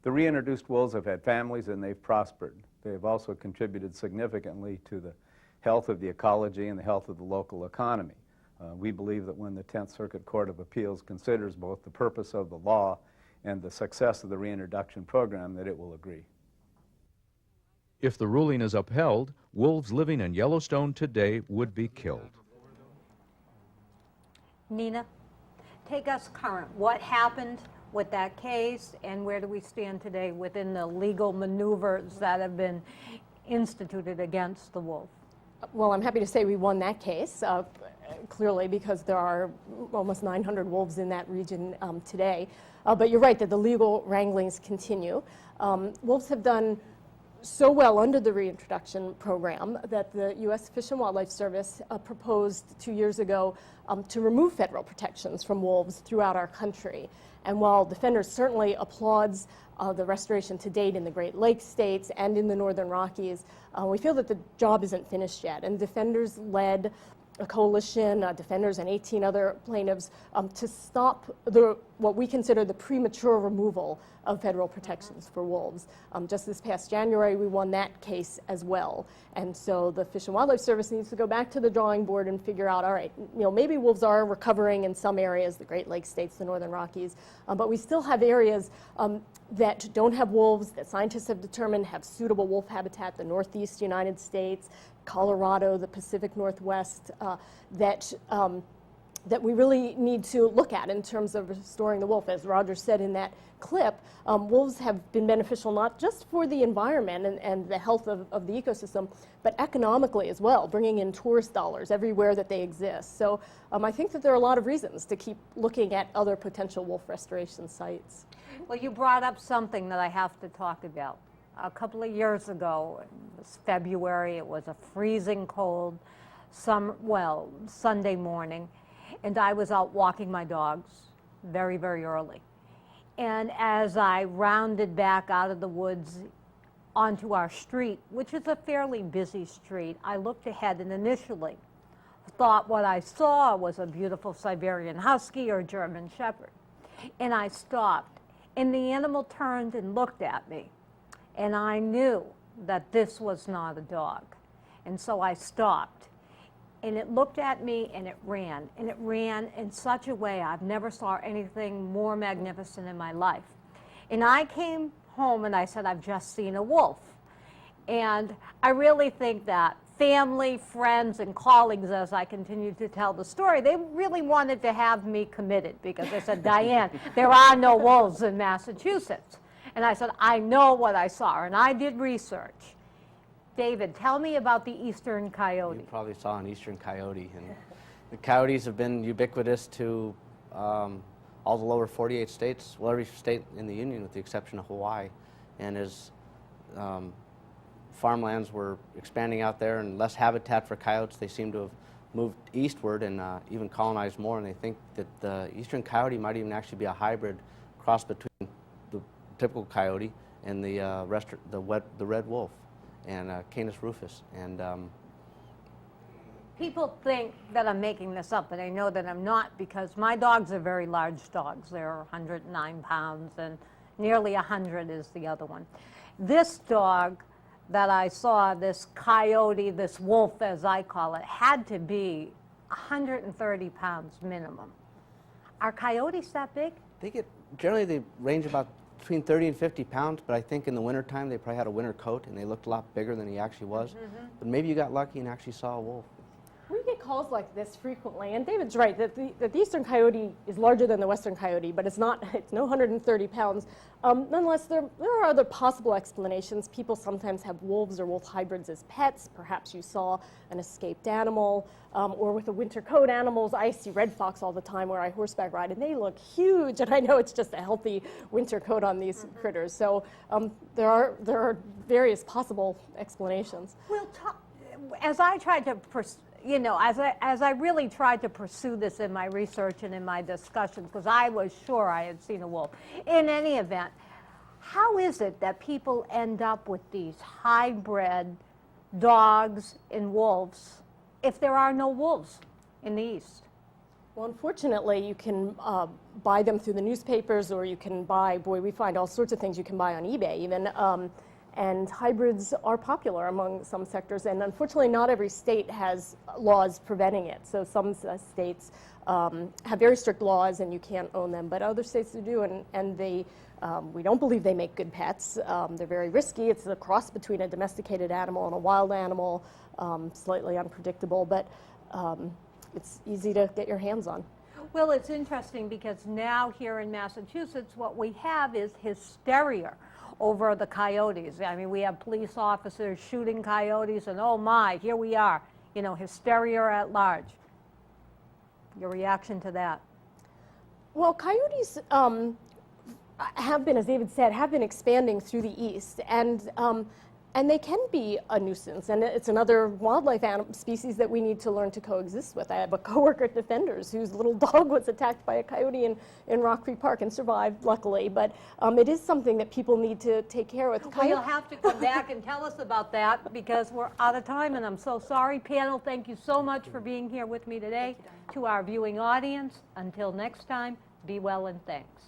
Speaker 15: The reintroduced wolves have had families and they've prospered. They have also contributed significantly to the health of the ecology and the health of the local economy. We believe that when the 10th Circuit Court of Appeals considers both the purpose of the law and the success of the reintroduction program, that it will agree.
Speaker 11: If the ruling is upheld, wolves living in Yellowstone today would be killed.
Speaker 1: Nina, take us current. What happened with that case, and where do we stand today within the legal maneuvers that have been instituted against the wolf?
Speaker 2: Well, I'm happy to say we won that case, clearly, because there are almost 900 wolves in that region today. But you're right that the legal wranglings continue. Wolves have done so well under the reintroduction program that the U.S. Fish and Wildlife Service proposed 2 years ago to remove federal protections from wolves throughout our country. And while Defenders certainly applauds the restoration to date in the Great Lakes states and in the Northern Rockies, we feel that the job isn't finished yet. And Defenders led a coalition, Defenders and 18 other plaintiffs, to stop what we consider the premature removal of federal protections for wolves. Just this past January, we won that case as well. And so the Fish and Wildlife Service needs to go back to the drawing board and figure out, all right, maybe wolves are recovering in some areas, the Great Lakes states, the Northern Rockies, but we still have areas that don't have wolves, that scientists have determined have suitable wolf habitat, the Northeast United States, Colorado, the Pacific Northwest, that we really need to look at in terms of restoring the wolf. As Roger said in that clip, wolves have been beneficial not just for the environment and the health of the ecosystem, but economically as well, bringing in tourist dollars everywhere that they exist. So I think that there are a lot of reasons to keep looking at other potential wolf restoration sites.
Speaker 1: Well, you brought up something that I have to talk about. A couple of years ago, it was February, it was a freezing cold, Sunday morning, and I was out walking my dogs very, very early. And as I rounded back out of the woods onto our street, which is a fairly busy street, I looked ahead and initially thought what I saw was a beautiful Siberian Husky or German Shepherd. And I stopped, and the animal turned and looked at me. And I knew that this was not a dog. And so I stopped. And it looked at me and it ran. And it ran in such a way I've never saw anything more magnificent in my life. And I came home and I said, I've just seen a wolf. And I really think that family, friends, and colleagues, as I continued to tell the story, they really wanted to have me committed because they said, Diane, there are no wolves in Massachusetts. And I said, I know what I saw, and I did research. David, tell me about the eastern coyote.
Speaker 3: You probably saw an eastern coyote. And the coyotes have been ubiquitous to all the lower 48 states, well, every state in the Union with the exception of Hawaii. And as farmlands were expanding out there and less habitat for coyotes, they seem to have moved eastward and even colonized more. And they think that the eastern coyote might even actually be a hybrid cross between the typical coyote and the red wolf and Canis rufus. And
Speaker 1: people think that I'm making this up, but I know that I'm not, because my dogs are very large dogs. They're 109 pounds, and nearly 100 is the other one. This dog that I saw, this coyote, this wolf as I call it, had to be 130 pounds minimum. Are coyotes that big?
Speaker 3: Generally they range about between 30 and 50 pounds, but I think in the wintertime they probably had a winter coat and they looked a lot bigger than he actually was. But maybe you got lucky and actually saw a wolf.
Speaker 2: We get calls like this frequently, and David's right that the eastern coyote is larger than the western coyote, but it's no 130 pounds. Nonetheless, there are other possible explanations. People sometimes have wolves or wolf hybrids as pets. Perhaps you saw an escaped animal, or with the winter coat animals. I see red fox all the time where I horseback ride, and they look huge, and I know it's just a healthy winter coat on these critters. So there are various possible explanations.
Speaker 1: Well, as I tried to as I really tried to pursue this in my research and in my discussions, because I was sure I had seen a wolf. In any event, how is it that people end up with these hybrid dogs and wolves if there are no wolves in the East?
Speaker 2: Well, unfortunately, you can buy them through the newspapers, or you can buy, we find all sorts of things you can buy on eBay even. And hybrids are popular among some sectors, and unfortunately not every state has laws preventing it. So some states have very strict laws and you can't own them, but other states do, and they, we don't believe they make good pets. They're very risky. It's a cross between a domesticated animal and a wild animal, slightly unpredictable, but it's easy to get your hands on.
Speaker 1: Well, it's interesting because now here in Massachusetts what we have is hysteria over the coyotes. I mean, we have police officers shooting coyotes, and oh my, here we are, hysteria at large. Your reaction to that?
Speaker 2: Well, coyotes have been, as David said, have been expanding through the East, and they can be a nuisance, and it's another wildlife species that we need to learn to coexist with. I have a coworker at Defenders whose little dog was attacked by a coyote in Rock Creek Park and survived, luckily, but it is something that people need to take care of.
Speaker 1: Well, you'll have to come back and tell us about that because we're out of time, and I'm so sorry. Panel, thank you so much for being here with me today. To our viewing audience, until next time, be well and thanks.